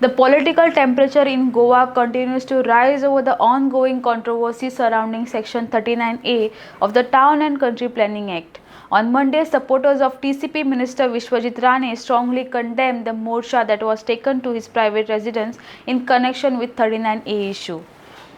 The political temperature in Goa continues to rise over the ongoing controversy surrounding Section 39A of the Town and Country Planning Act. On Monday, supporters of TCP Minister Vishwajit Rane strongly condemned the morcha that was taken to his private residence in connection with 39A issue.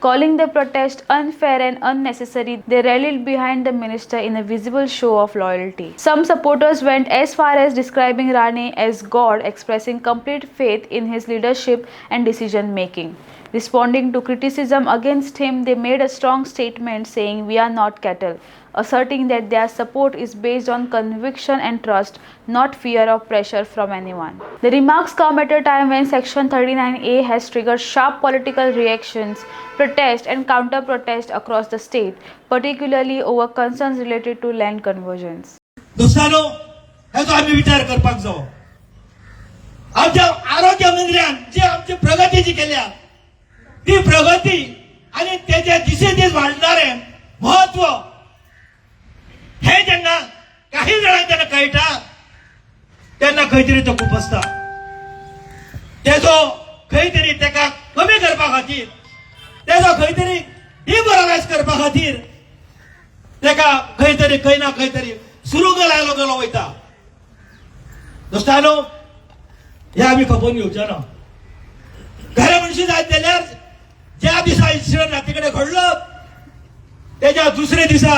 Calling the protest unfair and unnecessary, they rallied behind the minister in a visible show of loyalty. Some supporters went as far as describing Rane as God, expressing complete faith in his leadership and decision making. Responding to criticism against him, they made a strong statement saying, "We are not cattle," asserting that their support is based on conviction and trust, not fear or pressure from anyone. The remarks come at a time when Section 39A has triggered sharp political reactions, protest and counter-protest across the state, particularly over concerns related to land conversions. दोस्तानो, हेचो आम्ही विचार करपाक जावो. आमच्या आरोग्य मंत्र्यान जे आमची प्रगती जी केल्या ती प्रगती आणि त्याच्या दिशेने वाढणारे महत्व हे जेन्ना काही जणांना त्यांना कळटा त्यांना खंयतरी तो खूप असता तेजो खंयतरी तेका कमी करपा खातीर तेजो खंयतरी डिमोरलायज करपा खातीर तेका खंयतरी खंय ना खंयतरी सुरू गेलो वयता. दोस्तानो, हे आमी खपोवन घेवचे ना. घरा म्हणशी जायत जाल्यार ज्या दिसा इन्सिडंट राती कडेन घडलो तेच्या दुसरे दिसा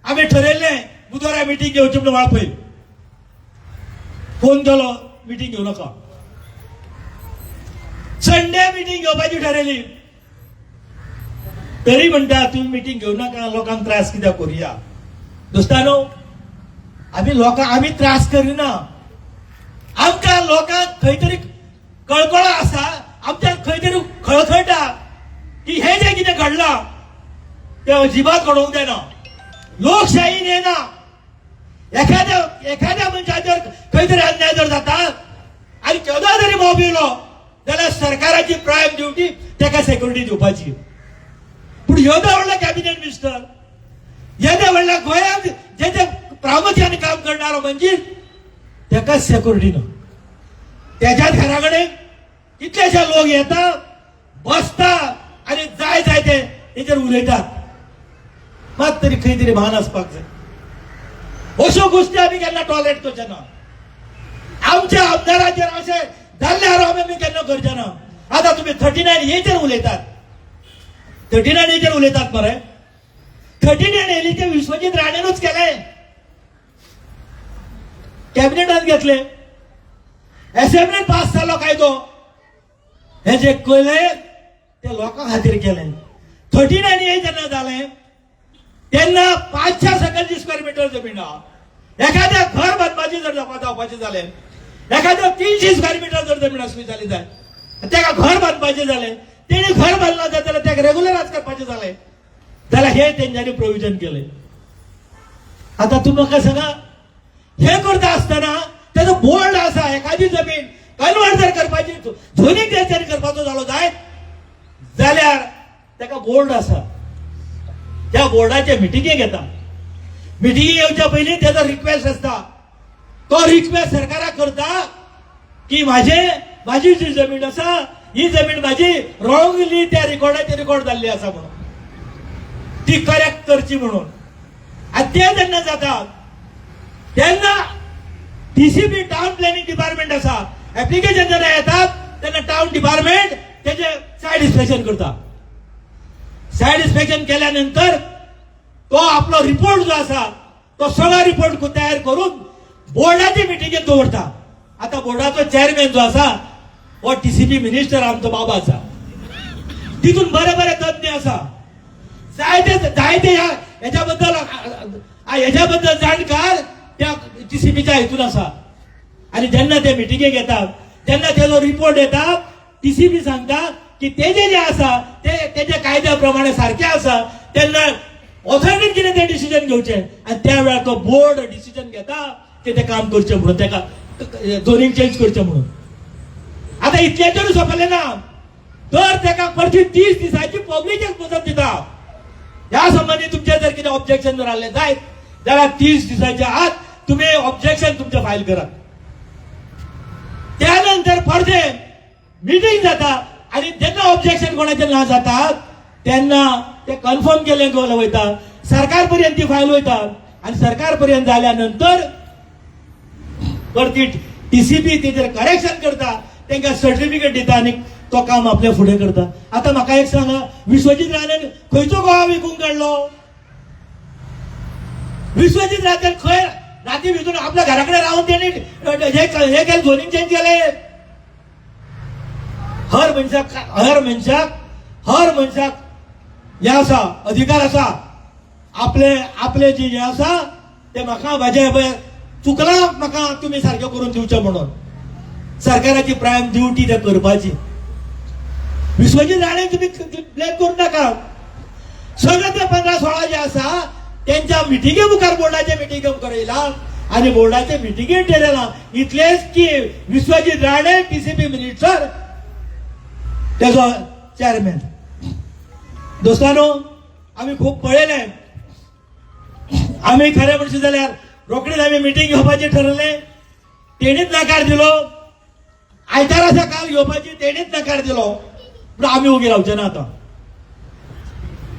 आम्ही ठरवले बुधवारा मीटिंग घेवची म्हणून वाळपय फोन केलो, मीटिंग घेऊ नका. संडे मीटिंग घेवपाची ठरवली तरी म्हणटा तुम्ही मीटिंग घेऊ नका, लोकांक त्रास कित्याक करूया. दोस्तानो, आम्ही त्रास करिना. आमकां लोकांक खंयतरी कळकळो आसा, आमच्या खंयतरी खळखळटा की हे जे कितें घडलां ते अजिबात घडोवंक जायना. लोकशाही येना. एखाद्या मनशाचेर खंयतरी अन्याय जर जाता आनी केदो जरी मोब येयलो जाल्यार सरकाराची प्रायम ड्युटी तेका सेक्युरिटी दिवपाची. पूण येदो व्हडलो कॅबिनेट मिनिस्टर, येदो व्हडल्या गोंयांत जे प्रामुख्यान काम करणारो मंजीर तेका सेक्युरिटी ना. त्याच्या घरा कडेन कितलेशे लोक येता बसता आनी जाय ते तेचेर उलयतात. मात तरी खंय तरी भान आसपाक जाय. अश्यो गोश्टी आमी केन्ना टॉलरेट करचे ना. आमच्या आमदाराचेर अशें जाल्ल्यार आमी केन्ना करचे ना. आतां तुमी 39A उलयतात. 39A उलयतात मरे. 39A ते विश्वजीत राणेनूच केले, कॅबिनेटान घेतले, असेंब्लीत पास जालो कायदो. हे जे केले ते लोकां खातीर केले. 39A जेन्ना जालें तेन्ना 500 सकल स्क्वेअर मीटर जमीन आहा. एखाद्या घर बांदपाची जर जावपाचें जालें, एखाद्या 300 स्क्वेअर मीटर जर जमीन आसली जाली जाय, तेका घर बांदपाचें जालें, तेणी घर बांदला जाल्यार तेका रेग्युलरायज करपाचें जालें जाल्यार हे तेंच्यांनी प्रोविजन केलें. आतां तुमी म्हाका सांगा, हे करता आसतना तेजो बोर्ड आसा. एखादी जमीन कन्वर्ट जर करपाची झोनींग तेंच्यांनी करपाचो जालो जाय जाल्यार तेका बोर्ड आसा. त्या बोर्डाचे मिटिंगे घेता. मिटिंगे येवच्या पयलीं तेजो रिक्वेस्ट आसता. तो रिक्वेस्ट सरकाराक करता की माझी जी जमीन आसा ही जमीन माझी रॉंगली त्या रिकॉर्डाचेर रिकॉर्ड जाल्ली आसा म्हणून ती करेक्ट करची म्हणून. आनी ते जेन्ना जाता तेन्ना TCP टाउन प्लॅनिंग डिपार्टमेंट आसा. एप्लिकेशन जेन्ना येतात तेन्ना टाउन डिपार्टमेंट तेजे सायड इन्स्पेक्शन करता. सायड इन्स्पेक्शन केल्यानंतर तो आपलो रिपोर्ट जो आसा तो सगळा रिपोर्ट तयार करून बोर्डाची मिटिंगेत दवरता. आता बोर्डाचो चेअरमॅन जो आसा हो TCP मिनिस्टर आमचो बाबा आसा. तितून बरे तज्ञ आसा. जायते ह्याच्याबद्दल जाणकार त्या TCPच्या हितून आसा. आणि जेन्ना ते मिटिंगेक येतात तेन्ना तेजो रिपोर्ट येता. TCP सांगता की तेजे जे आसा तेजे कायद्या प्रमाणे सारखे आसा. तेन्ना ऑथॉरिटीन कितें ते डिसिजन घेवचे आनी त्या वेळार तो बोर्ड डिसिजन घेता की ते काम करचे म्हणून, तेका झोनिंग चेंज करचे म्हणून. आता इतल्याचेर सोंपलें ना तर तेका परती 30 दिसांची पब्लीक मुदत दिता. ह्या संबंधी तुमचे जर कितें ऑब्जेक्शन जर आसलें जायत जाल्यार 30 दिसांच्या आत तुम्ही ऑब्जेक्शन तुमचे फाईल करा. त्यानंतर परते मिटिंग जाता आणि त्यांना ऑब्जेक्शन कोणाचे ना जातात त्यांना ते कन्फर्म केले गोल वयता सरकारपर्यंत ती फायल वयता आणि सरकारपर्यंत झाल्यानंतर परती टीसीपी तेचेर करेक्शन करता त्यांना सर्टिफिकेट दिता आणि तो काम आपल्या फुडें करता. आता म्हाका एक सांगा विश्वजीत राणेन खंयचो गोवा विकूंक काडलो? विश्वजीत राणेन खंय राती भितर आपल्या घरा कडेन रावन तेणी हे केले झोनिंग चेंज केले. हर मनशाक हे आसा अधिकार आसा आपले जे आसा ते म्हाका म्हाजे चुकला म्हाका तुम्ही सारखे करून दिवचे म्हणून सरकाराची प्रायम ड्युटी ते करपाची. विश्वजीत राणे तुम्ही ब्लेम करू नका. सगळे ते 15-16 जे आसा त्यांच्या मिटिंगे मुखार बोर्डाचे मिटिंगे मुखार येयला आणि बोर्डाचे मिटिंगे ठरयला इतलेच की विश्वजीत राणे टीसीपी मिनिस्टर त्याचो चेअरमॅन. दोस्तानो आम्ही खूप पळयले. आम्ही खरे म्हणचे जाल्यार रोखडीच आम्ही मिटिंग घेवपाचे ठरवले. तेणीच नकार दिलो. आयतारा सकाळ घेवपाची तेणीच नकार दिलो. पण आम्ही उगे रावचे ना. आता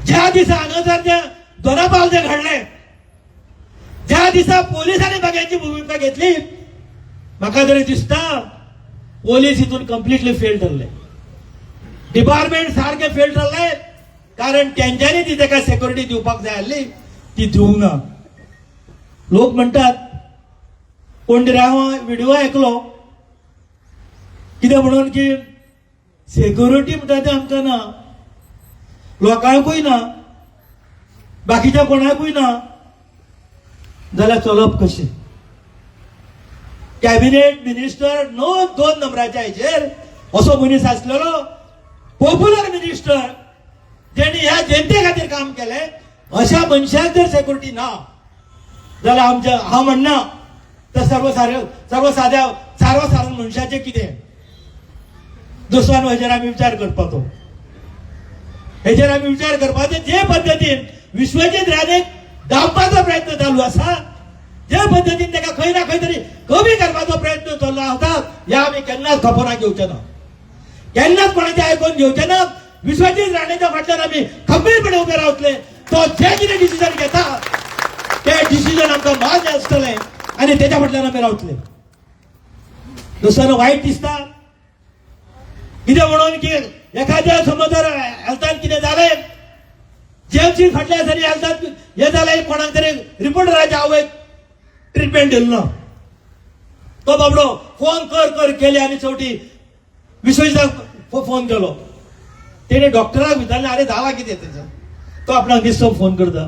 ज्या दिसा हांगासर जे दोनापावल जे घडले ज्या दिसा पोलिसांनी सगळ्यांची भूमिका घेतली म्हाका तरी दिसता पोलीस हितून कंप्लिटली फेल ठरले. डिपार्टमेंट सारखे फेल ठरले कारण त्यांच्यानी ती ताका सिक्युरिटी दिवपाक जाय आसली ती दिवंक ना. लोक म्हणतात कोण तरी हांव व्हिडिओ आयकलो कितें म्हणून की सिक्युरिटी म्हणटा ते आमकां ना लोकांकूय ना बाकीच्या कोणाकूय ना जाल्यार चलप कशें? कॅबिनेट मिनिस्टर 2 नंबराच्या हेचेर असो मनीस आसलेलो पॉप्युलर मिनिस्टर जेणे ह्या जनते खातीर काम केले अशा मनशाक जर सिक्युरिटी ना जाल्यार आमच्या हांव म्हणना तर सर्वसाधारण मनशाचें कितें? दुसऱ्यान हेचेर आमी विचार करपाचो. हेचेर आमी विचार करपाचो जे पद्दतीन विश्वजीत राणेक डावपाचो प्रयत्न चालू आसा जे पद्दतीन ताका खंय ना खंय तरी कमी करपाचो प्रयत्न चालू आसा हे आमी केन्नाच खपोवपाक घेवचे ना. केन्नाच कोणाचें आयकून घेवचे ना. विश्वजीत राणेच्या फाटल्यान आमी खंबीरपणे उबे रावतले. तो जे कितें डिसिजन घेता ते डिसिजन आमकां मान्य आसतलें आनी तेच्या फाटल्यान आमी रावतले. दुसऱ्यान वायट दिसता कितें म्हणून की एखाद्या समज जर हेल्थान कितें जालें जेमसी फाटल्या दिसांनी हेल्थान हे जालें कोणाक तरी रिपोर्टराच्या आवयक ट्रिटमेंट दिलो ना. तो बाबडो फोन कर केले आनी शेवटी विश्वजीताक फोन केलो. तेणे डॉक्टराक विचारलें अरे जाला कितें तेजो? तो आपणाक दिसतो फोन करता.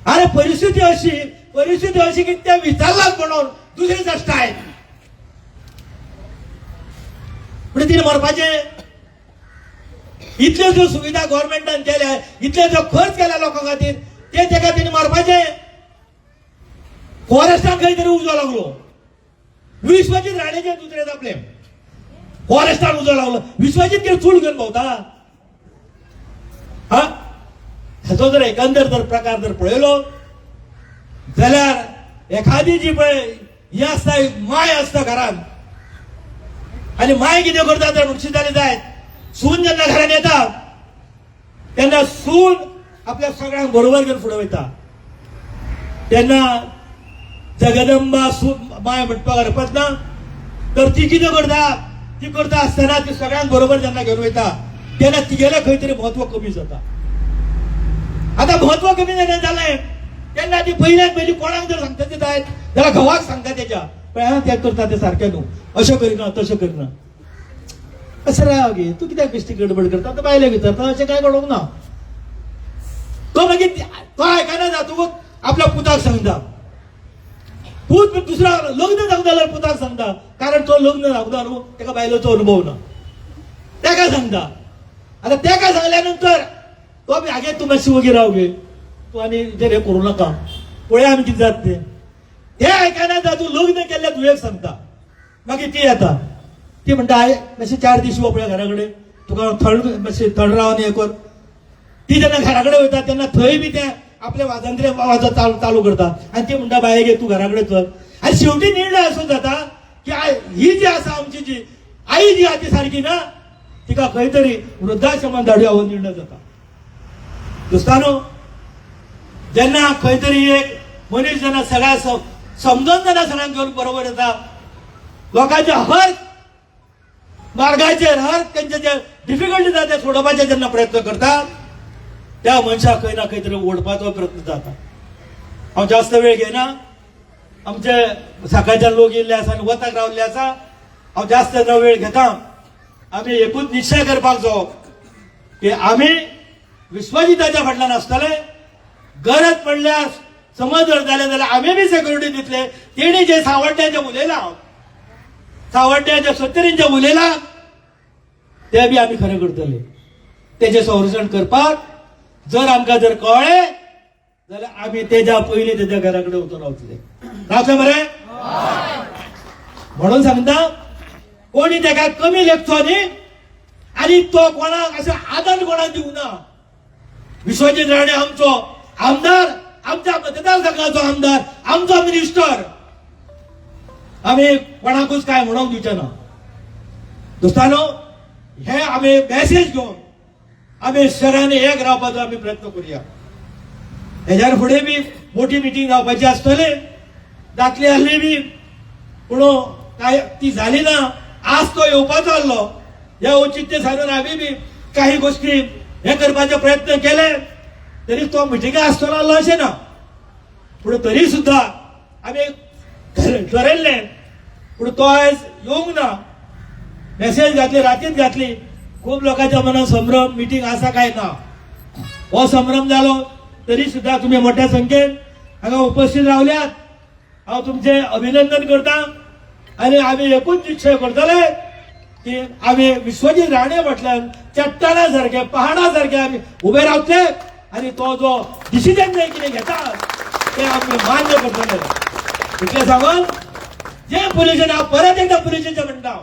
अरे परिस्थिती अशी की ते विचारलाच म्हणून दुसरीच स्टायल म्हणजे तिने मरपाचें. इतल्यो ज्यो सुविधा गव्हर्नमेंटान केल्या इतले जो खर्च केला लोकां खातीर ते ताका तिने मरपाचें. फॉरेस्टाक खंय तरी उजो लागलो. विश्वजीत राणेचे दुसरे जापले फॉरेस्टान उजो लागलो. विश्वजीत कितें चूड घेवन भोंवता? हा हाचो जर एकंदर जर प्रकार जर पळयलो जाल्यार एखादी जी पळय ही आसता माय आसता घरान आनी माय कितें करता तर म्हणशी जाली जाय सून जेन्ना घरान येता तेन्ना सून आपल्या सगळ्यांक बरोबर घेवन फुडें वयता तेन्ना जगदंबा सून माय म्हणपाक हरकत ना. तर ती कितें करता ती करता आसतना ती सगळ्यांक बरोबर जेन्ना घेवन वयता तेन्ना तिगेलें खंय तरी म्हत्व कमी जाता. आता महत्व कमी जालें तेन्ना ती पयली कोणाक जर सांगता ते जायत जाल्यार घोवाक सांगता तेच्या पळय ते करता ते सारकें न्हू अशें करिना तशें करिना. अशें राव गे तूं कित्याक बेश्टी गडबड करता? तो बायले विचारता अशें कांय कळोंक ना. तो मागीर तो आयकना जातकूच आपल्या पुताक सांगता. पूत दुसरा लग्न जावंक जाल्यार पुताक सांगता कारण तो लग्न जावंक ना न्हू ताका बायलोचो अनुभव ना ताका सांगता. आता ताका सांगल्या नंतर तो बी हागे तूं मातशी वगैरे राव गे तूं आनी जर हे करूं नाका पळया आमी कितें जाता ते आयकना जातू लग्न केल्ल्या तुवेक सांगता. मागीर ती येता ती म्हणटा आय मातशें 4 दीस यो पळय घरा कडेन तुका मातशें थंड रावन हें कर. ती जेन्ना घरा कडेन वयता तेन्ना थंय बी ते आपले वाजंत्रे वाजत चालू करता आनी ती म्हणटा बाये गे तूं घरा कडेन चल. आनी शेवटी निर्णय असो जाता की ही जी आसा आमची जी आई जी आती सारखी ना तिका खंय तरी वृद्धाश्रमात धाडया हो निर्णय जाता. दोस्तानो, जेन्ना खंय तरी एक मनीस जेन्ना सगळ्या समजून जेन्ना सगळ्यांक घेऊन बरोबर येता, लोकांच्या हर मार्गाचेर हर तेंचे जे डिफिकल्टी जाता ते सोडोवपाचे जेन्ना प्रयत्न करता, त्या मनशाक खंय ना खंय तरी ओडपाचो प्रयत्न जाता. हांव जास्त वेळ घेना, आमचे सकाळच्यान लोक येयल्ले आसा आनी वताक रावल्ले आसा. हांव जास्त न वेळ घेता. आमी एकूच निश्चय करपाक जाय की आमी विश्वजिताच्या फाटल्यान आसतले. गरज पडल्यार समज जर जालें जाल्यार आमी बी सेक्युरिटी दितले. तेणी जे सावड्ड्याचे उलयला, सावड्ड्याच्या 70 उलयला ते बी आमी खरें करतले. तेजे संरक्षण करपाक जर आमकां जर कळ्ळें जाल्यार आमी तेज्या पयलीं तेज्या घरा कडेन वचून रावतले. रावतले मरे? म्हणून सांगता, कोणी तेका कमी लेखचो न्ही आनी तो कोणाक असो आदर कोणाक दिवं ना. विश्वजीत राणे आमचो आमदार, आमच्या मतदारसंघाचो आमदार, आमचो मिनिस्टर. आमी कोणाकूच काय म्हणूंक दिवचे ना. दोस्तानो, हे आमी मॅसेज घेवन आमी शहरान एक रावपाचो आमी प्रयत्न करुया. हेज्यार फुडें बी मोठी मिटींग जावपाची आसतली, जातली आहली बी, पूण काय ती जाली ना. आज तो येवपाचो आसलो. हे औचित्य सारून आमी बी काही गोष्टी हे करपाचे प्रयत्न केले, तरी तो मिटिंगा आसतलो आसलो अशें ना. पूण तरी सुद्धा आमी ठरयल्लें, पूण तो आयज येवंक ना. मेसेज घातली, रातीच घातली. खूब लोकांच्या मनात संभ्रम, मिटींग आसा काय ना. हो संभ्रम जालो तरी सुद्धा तुम्ही मोठ्या संख्येन हांगा उपस्थित रावल्यात. हांव तुमचे अभिनंदन करता आनी आमी एकूच निश्चय करतले की आमी विश्वजीत राणे फाटल्यान चट्टाना सारखे, पहाडा सारखे आमी उबे रावतले आनी तो जो डिसिजन जे कितें घेता ते आमी मान्य करतले. इतलें सांगून जे पुलिशेन, हांव परत एकदा पुलिशेचें म्हणटा,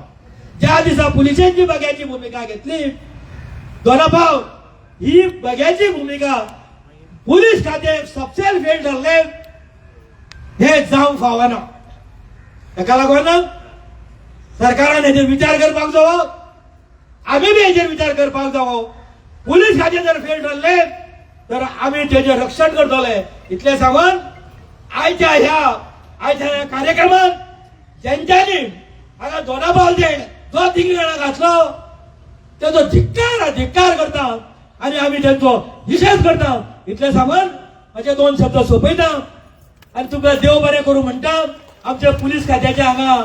ज्या दिसा पुलिशेची बग्याची भूमिका घेतली, दोनापाव ही बग्याची भूमिका पुलीस खाते सबसेल फेल ठरले, हे जावंक फावना. हेका लागून सरकारान हेजेर विचार करपाक जावो, आमी बी हेजेर विचार करपाक जावो. पुलीस खाते जर फेल ठरले तर आमी तेजें रक्षण करतले. इतलें सांगून आयच्या ह्या कार्यक्रमात ज्यांच्यांनी हांगा दोनापावल जो तिंगराणा घातलो तेजो धिक्कार करता आनी आमी तेंचो निशेध करता. इतलें सांगून म्हजे 2 शब्द सोंपयता आनी तुका देव बरें करूं म्हणटा. आमच्या पुलीस खात्याचे हांगा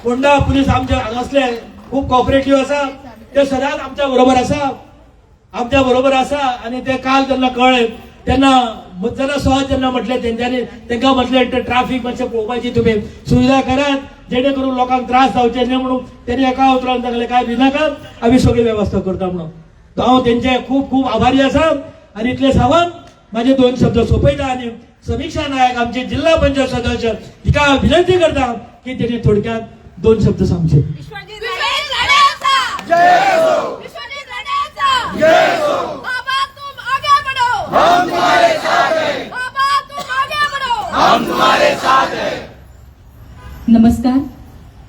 फोंडा पुलीस आमचे हांगासले खूब कॉपरेटिव्ह आसा, ते सदांच आमच्या बरोबर आसा आनी ते काल जेन्ना कळ्ळें तेन्ना जरा सहज जेन्ना म्हटलें तेंच्यांनी, तांकां म्हटलें ट्राफीक मातशें पळोवपाची तुमी सुविधा करात, जेणे करून लोकांक त्रास जावचे न्ही म्हणून. तेणी एका उतरान सांगलें काय भिनाका, आमी सगळी वेवस्था करता म्हणून. हांव तेंचे खूब खूब आभारी आसा. आनी इतलें सांगून म्हाजे 2 शब्द सोंपयता आनी समीक्षा नायक आमचे जिल्हा पंचायत सदस्य तिका विनंती करता की तेणी थोडक्यात 2 शब्द सांगचे. विश्वजीत राणे जय हो. विश्वजीत राणे जय हो. बाबा तुम आगे बढ़ो, हम तुम्हारे साथ हैं. बाबा तुम आगे बढ़ो, हम तुम्हारे साथ हैं. नमस्कार.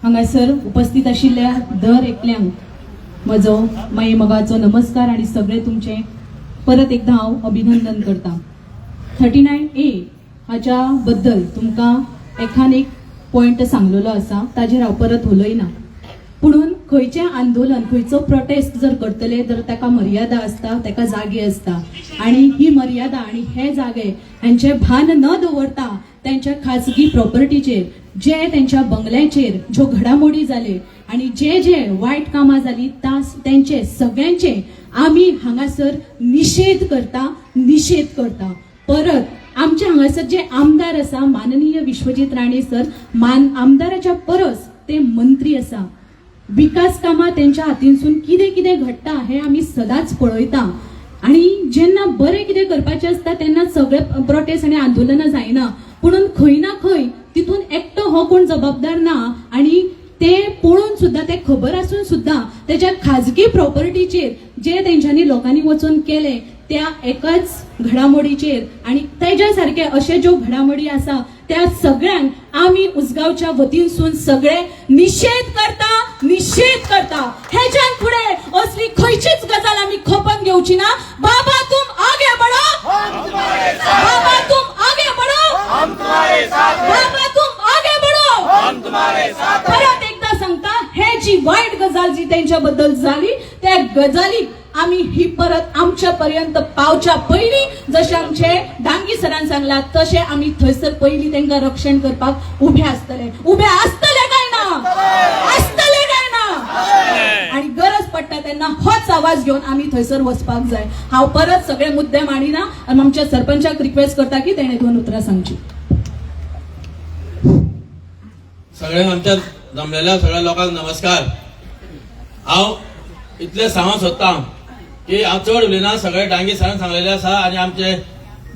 हांगासर उपस्थित आशिल्ल्या दर एकल्यांक म्हजो माये मोगाचो नमस्कार आनी सगळे तुमचे परत एकदा हांव अभिनंदन करता. 39A हाच्या बद्दल तुमकां एखान एक पॉइंट सांगलेलो आसा, ताजेर हांव परत उलयना. पुणून खंयचें आंदोलन, खंयचो प्रोटेस्ट जर करतले तर ताका मर्यादा आसता, ताका जागे आसता. आनी ही मर्यादा आनी हे जागे हांचे भान न दवरता त्यांच्या खाजगी प्रॉपर्टीचेर, जे त्यांच्या बंगल्याचेर ज्यो घडामोडी जाले आणि जे वाईट कामां जाली त्यांचे सगळ्यांचे आमी हांगासर निषेध करता. परत आमच्या हांगासर जे आमदार आसा, माननीय विश्वजीत राणे सर, आमदाराच्या परस ते मंत्री आसा. विकास कामां त्यांच्या हातींसून कितें घडटा हे आमी सदांच पळयता. आणि जेन्ना बरें कितें करपाचें आसता तेन्ना सगळे प्रोटेस्ट आनी आंदोलनां जायना. पुणून खंय ना खंय तितून एकटो हो कोण जबाबदार ना. आणि ते पळोवन सुद्धा, ते खबर आसून सुद्धा त्याच्या खाजगी प्रॉपर्टीचेर जे तेंच्यांनी लोकांनी वचून केले त्या एकाच घडामोडीचेर आणि तेज्या सारखे अशे ज्यो घडामोडी आसा त्या सगळ्यांक आम्ही उसगावच्या वतीनसून सगळे निषेध करता हेच्यान फुडें असली खंयचीच गजाल आम्ही खोपन घेवची ना. बाबा तुम आगे बढ़ो, बाबा तुम आगे बढ़ो, बाबा तुम आगे बढ़ो. परत एकदा सांगता, हे जी वाईट गजाल जी त्यांच्या बद्दल झाली त्या गजालीक आम्ही ही परत आमच्या पर्यंत पावच्या पयली जसे आमचे डांगी सरान सांगला तसे आम्ही थंयसर पयली त्यांना रक्षण करपाक उभे असतले काय ना आणि गरज पडटा त्यांना होच आवाज घेऊन आम्ही थंयसर वचपाक जाय. हांव परत सगळे मुद्दे मांडिना आणि आमच्या सरपंचाक रिक्वेस्ट करता की तेणे 2 उतरां सांगची. सगळ्यांक आमच्या जमलेल्या सगळ्या लोकांक नमस्कार. हांव इतले सांगूंक सोदतां की हांव चड उलयना, सगळे डांगी सरान सांगलेले आसा आणि आमचे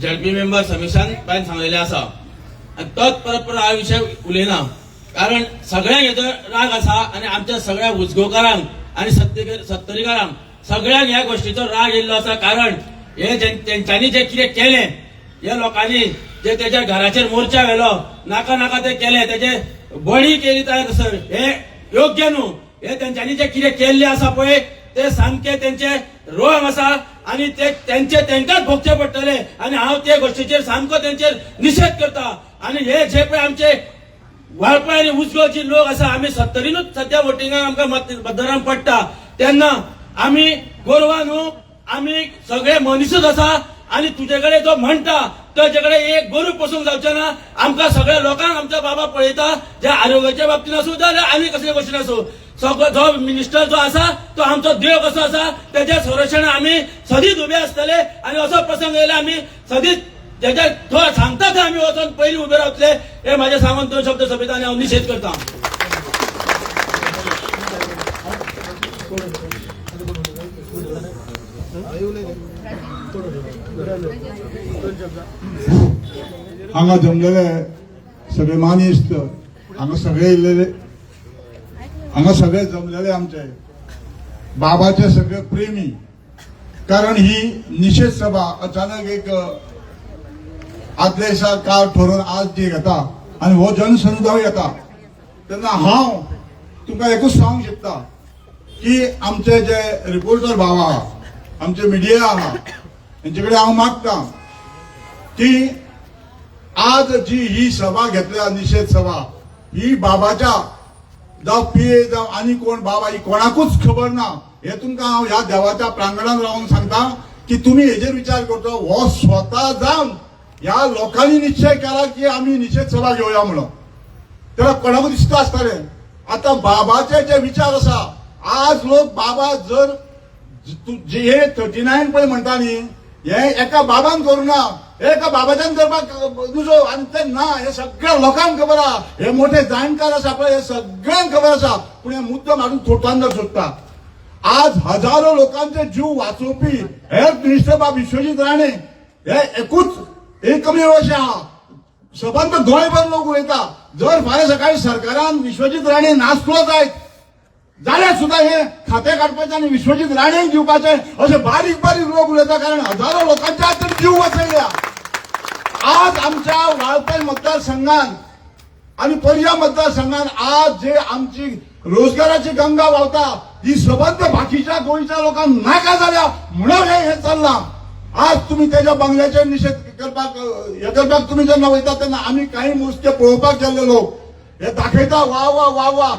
झेडपी मेंबर समीशान बायन सांगलेले आसा आणि तोच परत हांव विशय उलयना, कारण सगळ्यांक हेचो राग आसा आणि आमच्या सगळ्या उजगांवकारांक आणि सत्तरीकारांक सगळ्यांक ह्या गोष्टीचो राग येयल्लो आसा. कारण हे तेंच्यांनी जे कितें केलें, ह्या लोकांनी जे तेच्या घराचेर मोर्चा व्हेलो, नाका ते केले, तेचे बळी केली तसर हे योग्य न्हू. हे तेंच्यांनी जे कितें केल्ले आसा पळय ते सामके तेंचे रोग आसा आणि ते तेंकाच भोगचे पडटले आणि हांव ते गोष्टीचेर सामको तेंचेर निषेध करता. आणि हे जे पळय आमचे वाळपय आणि उसगांवचे लोक आसा, आमी सत्तरीनूच सध्या वोटिंगाक आमकां मतदारांक पडटा तेन्ना आमी गोरवां न्हू, आमी सगळे मनीसच आसा आणि तुजे कडेन जो म्हणटा ताचे कडेन एक गोरू पसूंक जावचें ना. आमकां सगळ्या लोकांक आमचा बाबा पळयता, जे आरोग्याच्या बाबतीन आसूं जाल्यार आनी कसले गोश्टीन आसूं. सगळो जो मिनिस्टर जो आसा तो आमचो देव कसो आसा, तेच्या संरक्षणाक आमी सदीच उबे आसतले आणि असो प्रसंग येयला आमी सदीच तेच्या थंय सांगता थंय आमी वचून पयलीं उबे रावतले. हे म्हाजे सांगून 2 शब्द सोंपयता आणि हांव निशेध करता. हांगा जमलेले सगळे मानिस्त, हांगा सगळे जमलेले आमचे बाबाचे सगळे प्रेमी. कारण ही निषेध सभा अचानक एक आदलेशा काळ ठरून आज जी घेता आणि हो जनसमुदाय येता तेन्ना हांव तुमकां एकूच सांगूंक सोदता की आमचे जे रिपोर्टर भाव आहा, आमचे मिडिया आहा, तेंचे कडेन हांव मागता की आज जी ही सभा घेतल्या निषेध सभा ही बाबाच्या जावं पीए जावं आनी कोण बाबा ही कोणाकूच खबर ना. हे तुमकां हांव ह्या देवाच्या प्रांगणात रावन सांगता की तुम्ही हेजेर विचार करचो. हो स्वता जावन ह्या लोकांनी निश्चय केला की आम्ही निषेध सभा घेवया म्हणून. त्याला कोणाकूच दिसता आसतलें. आता बाबाचे जे विचार आसा, आज लोक बाबा जर हे 39 पळय म्हणटा न्ही, हे एका बाबान करूना, एका बाबाच्यान करपाक दुसरो आणि ते ना. हे सगळ्या लोकांक खबर आहा. हे मोठे जाणकार आसा पळय हे सगळ्यांक खबर आसा. पूण हे मुद्दम हाडून थोटांदर सोदता. आज हजारो लोकांचे जीव वाचोवपी हेल्थ मिनिस्टर बाब विश्वजीत राणे हे एकमेव अशें आहा. सबंद गोंयभर लोक उलयता. जर फाल्यां सकाळी सरकारान विश्वजीत राणे नासलो जायत जाल्यार सुद्धा हे खाते काडपाचे आणि विश्वजीत राणेक दिवपाचे असे बारीक बारीक लोक उलयता. कारण हजारो लोकांचे आज तर जीव वाचयल्या. आज आमच्या वाळपय मतदारसंघात आणि पर्या मतदारसंघात आज जे आमची रोजगाराची गंगा व्हांवता ही सबंद बाकीच्या गोंयच्या लोकांक नाका जाल्या म्हणून हे चल्लां. आज तुम्ही त्याच्या बंगल्याचे निषेध करपाक तुम्ही जेन्ना वयता तेन्ना आमी काही मोजके पळोवपाक गेल्ले लोक हे दाखयता वा वा.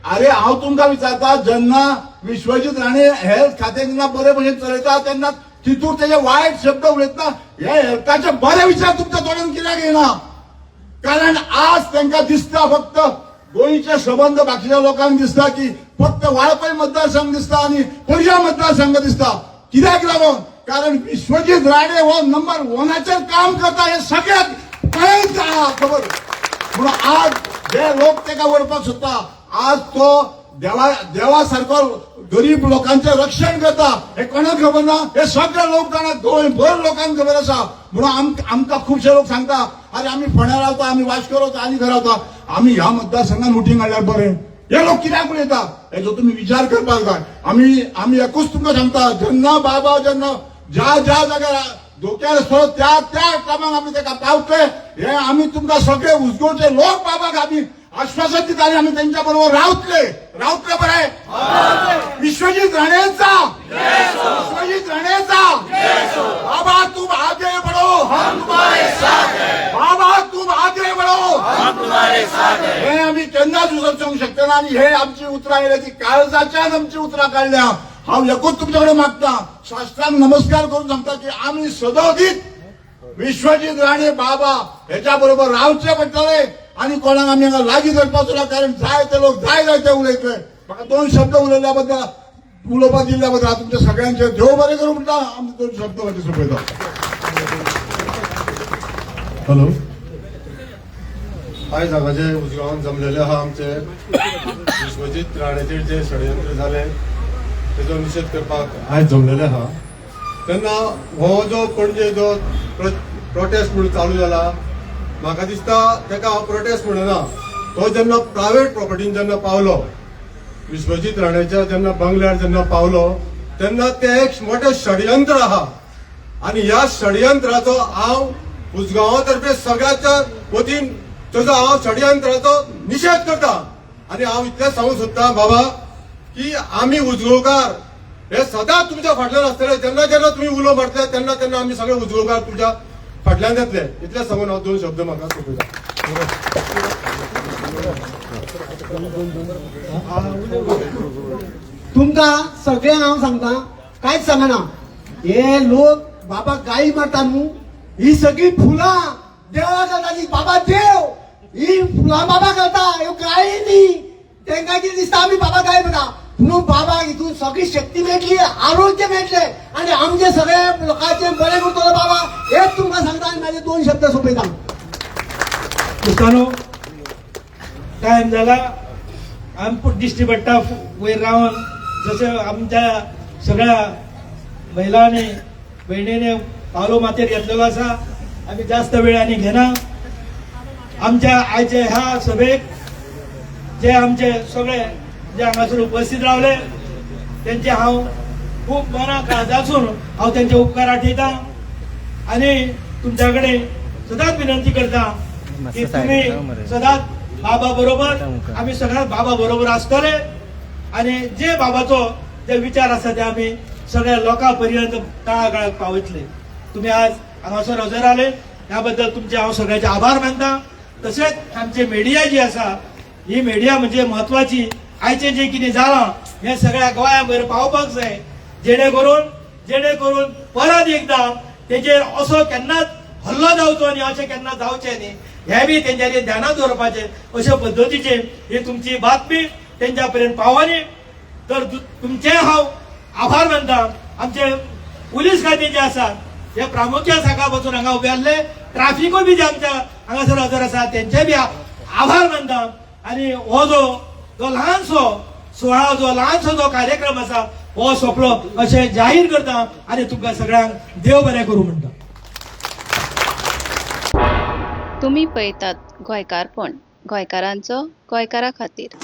अरे हांव तुमकां विचारता, जेन्ना विश्वजीत राणे हेल्थ खातें जेन्ना बरे भशेन चलयता तेन्ना तितून तेजे वायट शब्द उलयतना हे हेल्थाचे बरे विचार तुमच्या तोंडान कित्याक येना? कारण आज तांकां दिसता फक्त गोंयचे संबंध बाकीच्या लोकांक दिसता की फक्त वाळपय मतदारसंघ दिसता आणि पर्या मतदारसंघ दिसता. कित्याक लागून? कारण विश्वजीत राणे हो नंबर 1चेर काम करता हे सगळ्यात कळ्यांक खबर. म्हणून आज जे लोक तेका वरपाक सोदता, आज तो देवा सारको गरीब लोकांचे रक्षण करता हे कोणाक खबर ना? हे सगळे लोक जाणा, गोंयभर लोकांक खबर आसा. म्हणून आमकां खुबशे लोक सांगता अरे आम्ही फोंड्या रावता, आम्ही वास्को रावता, आनी खंय रावता, आम्ही ह्या मतदारसंघात मिटींग हाडल्यार बरें. हे लोक कित्याक उलयता हेचो तुमी विचार करपाक जाय. आम्ही एकूच तुमकां सांगता, जेन्ना बाबा जेन्ना ज्या जाग्यार धोक्यार असतो त्या त्या कामाक आम्ही ताका पावतले हे आम्ही तुमकां सगळे उजगांवचे लोक बाबाक आम्ही आश्वासन दिता आणि आम्ही त्यांच्या बरोबर रावतले बरे विश्वजीत राणेचा विश्वजीत राणेचा बाबा तुम आगे बढ़ो हम तुम्हारे साथ हैं बाबा तुम आगे बढ़ो हम तुम्हारे साथ हैं हे आम्ही केन्नाच विसरूंक शकना आणि हे आमची उतरां येयल्याची काळजाच्यान आमची उतरां काढल्या हांव एकूच तुमच्याकडे मागता शास्त्रांक नमस्कार करून सांगता की आम्ही सदोदीत विश्वजीत राणे बाबा ह्याच्या बरोबर रावचे पडटले आणि कोणाक आम्ही हांगा लागीं धरपाचो ना कारण जाय ते लोक जाय ते उलयतले म्हाका 2 शब्द उलयल्या बद्दल उलोवपाक दिल्ल्या बद्दल तुमच्या सगळ्यांचे देव बरें करूं म्हणटा आमी 2 शब्द खातीर सोंपयता. हॅलो, आयज हांगा जे उजगांवान जमलेले आहा आमचे विश्वजीत राणेचेर जे षडयंत्र जाले तेजो निशेध करपाक आयज जमलेले आहा तेन्ना हो जो पणजे जो प्रोटेस्ट म्हणून चालू जाला म्हाका दिसता तेका हांव प्रोटेस्ट म्हणना तो जेन्ना प्रायवेट प्रॉपर्टीन जेन्ना पावलो विश्वजीत राणेच्या जेन्ना बंगल्यार जेन्ना पावलो तेन्ना ते एक मोठे षडयंत्र आहा आणि ह्या षडयंत्राचो हांव उजगांवा तर्फे सगळ्याच्या वतीन तेजो हांव षडयंत्राचो निशेध करता आणि हांव इतलें सांगूंक सोदतां बाबा की आमी उजगांवकार हे सदांच तुमच्या फाटल्यान आसतले जेन्ना जेन्ना तुम्ही उलो मारतले तेन्ना तेन्ना आमी सगळे उजगांवकार तुमच्या फाटल्यान येतले इतलें सांगून हांव 2 शब्द म्हाका सोंपयता. तुमकां सगळ्यांक हांव सांगता कांयच सांगना हे लोक बाबा गायी मारता न्हू ही सगळी फुलां देवा घालता बाबा देव ही फुलां बाबा घालता ह्यो गायी न्ही तांकां कितें दिसता आमी बाबा गाय म्हणटा म्हणून बाबाक हितून सगळी शक्ती मेळटली आरोग्य मेळटले आणि आमचे सगळे लोकांचे बरें करतलो बाबा हेच तुमकां सांगता आनी म्हाजे 2 शब्द सोंपयता. दोस्तानो टायम जाला आमकां दिश्टी पडटा वयर रावन जशें आमच्या सगळ्या महिलांनी भयणीने पावलो मातेर घेतलेलो आसा आमी जास्त वेळ आनी घेना आमच्या आयच्या ह्या सभेक जे आमचे सगळे जे हांगासर उपस्थित रावले त्यांचे हांव खूब मना काळजासून हांव त्यांचे उपकार आठयता आणि तुमच्या कडेन सदांच विनंती करता की तुम्ही सदांच बाबा बरोबर आम्ही सगळ्यात बाबा बरोबर आसतले आणि जे बाबाचो जे विचार आसा ते आम्ही सगळ्या लोकांपर्यंत तळागाळाक पावयतले. तुम्ही आज हांगासर हजर आले याबद्दल तुमचे हांव सगळ्याचे आभार मानता. तशेंच आमची मिडिया जी आसा ही मिडिया म्हणजे महत्वाची आयचे जे कितें जालां हे सगळ्या गोंया भायर पावपाक जाय जेणेकरून परत एकदा तेजेर असो केन्नाच हल्लो जावचो आनी अशें केन्ना जावचें न्ही हे बी तेंच्यांनी ध्यानात दवरपाचें अशे पद्दतीचे ही तुमची बातमी तेंच्या पर्यंत पावली तर तुमचे हांव आभार मानता. आमचे पुलीस खाते जे आसा हे प्रामुख्यान सकाळ पासून हांगा उबे आसले ट्राफिकूय बी जे आमच्या हांगासर हजर आसा तेंचे बी आभार मानता आणि हो जो ल्हानसो सोहळा जो ल्हानसो जो कार्यक्रम आसा हो सोंपलो अशें जाहीर करता आणि तुमकां सगळ्यांक देव बरें करूं म्हणटा. तुम्ही पळयतात गोंयकारपण गोंयकारांचो गोंयकारा खातीर.